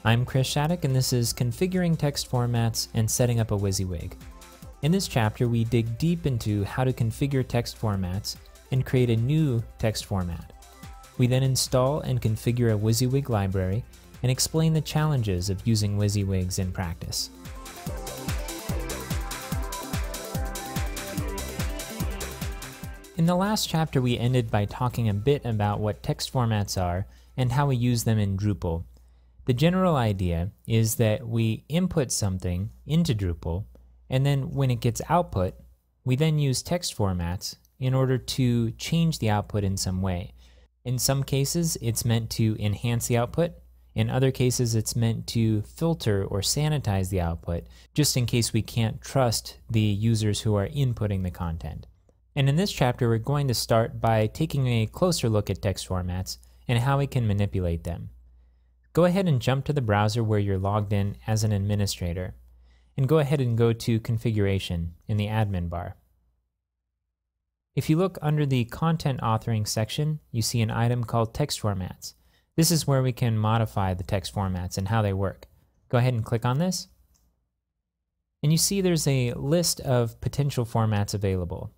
I'm Chris Shattuck, and this is Configuring Text Formats and Setting Up a Wysiwyg. In this chapter, we dig deep into how to configure text formats and create a new text format. We then install and configure a Wysiwyg library and explain the challenges of using Wysiwygs in practice. In the last chapter, we ended by talking a bit about what text formats are and how we use them in Drupal. The general idea is that we input something into Drupal, and then when it gets output, we then use text formats in order to change the output in some way. In some cases, it's meant to enhance the output. In other cases, it's meant to filter or sanitize the output, just in case we can't trust the users who are inputting the content. And in this chapter, we're going to start by taking a closer look at text formats and how we can manipulate them. Go ahead and jump to the browser where you're logged in as an administrator, and go ahead and go to Configuration in the admin bar. If you look under the Content Authoring section, you see an item called Text Formats. This is where we can modify the text formats and how they work. Go ahead and click on this, and you see there's a list of potential formats available.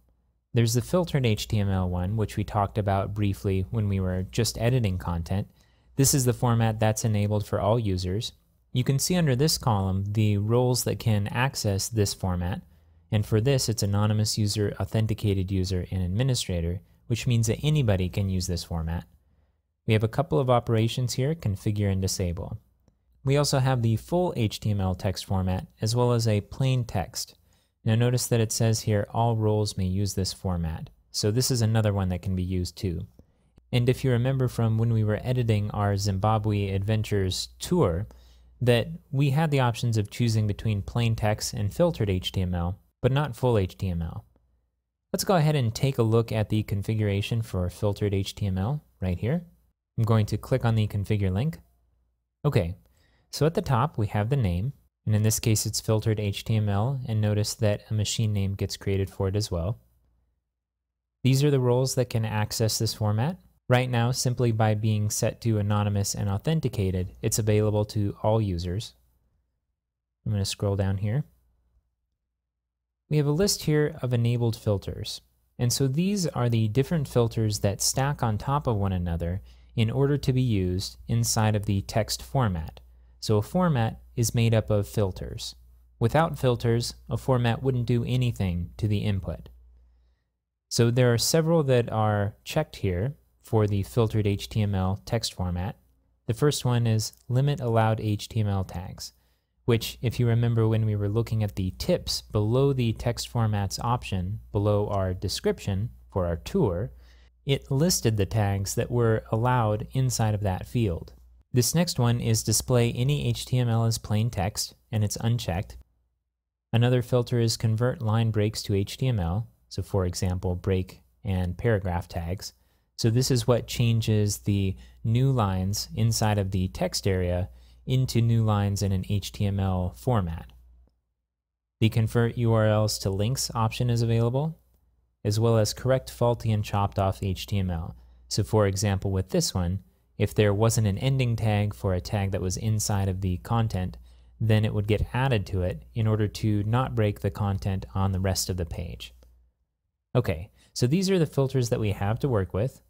There's the filtered HTML one, which we talked about briefly when we were just editing content. This is the format that's enabled for all users. You can see under this column the roles that can access this format, and for this it's anonymous user, authenticated user, and administrator, which means that anybody can use this format. We have a couple of operations here, configure and disable. We also have the full HTML text format as well as a plain text. Now notice that it says here all roles may use this format, so this is another one that can be used too. And if you remember from when we were editing our Zimbabwe Adventures tour, that we had the options of choosing between plain text and filtered HTML, but not full HTML. Let's go ahead and take a look at the configuration for filtered HTML right here. I'm going to click on the configure link. Okay, so at the top we have the name, and in this case it's filtered HTML, and notice that a machine name gets created for it as well. These are the roles that can access this format. Right now, simply by being set to anonymous and authenticated, it's available to all users. I'm going to scroll down here. We have a list here of enabled filters. And so these are the different filters that stack on top of one another in order to be used inside of the text format. So a format is made up of filters. Without filters, a format wouldn't do anything to the input. So there are several that are checked here for the filtered HTML text format. The first one is limit allowed HTML tags, which, if you remember when we were looking at the tips below the text formats option, below our description for our tour, it listed the tags that were allowed inside of that field. This next one is display any HTML as plain text, and it's unchecked. Another filter is convert line breaks to HTML, so for example, break and paragraph tags. So this is what changes the new lines inside of the text area into new lines in an HTML format. The convert URLs to links option is available, as well as correct faulty and chopped off HTML. So for example, with this one, if there wasn't an ending tag for a tag that was inside of the content, then it would get added to it in order to not break the content on the rest of the page. Okay, so these are the filters that we have to work with.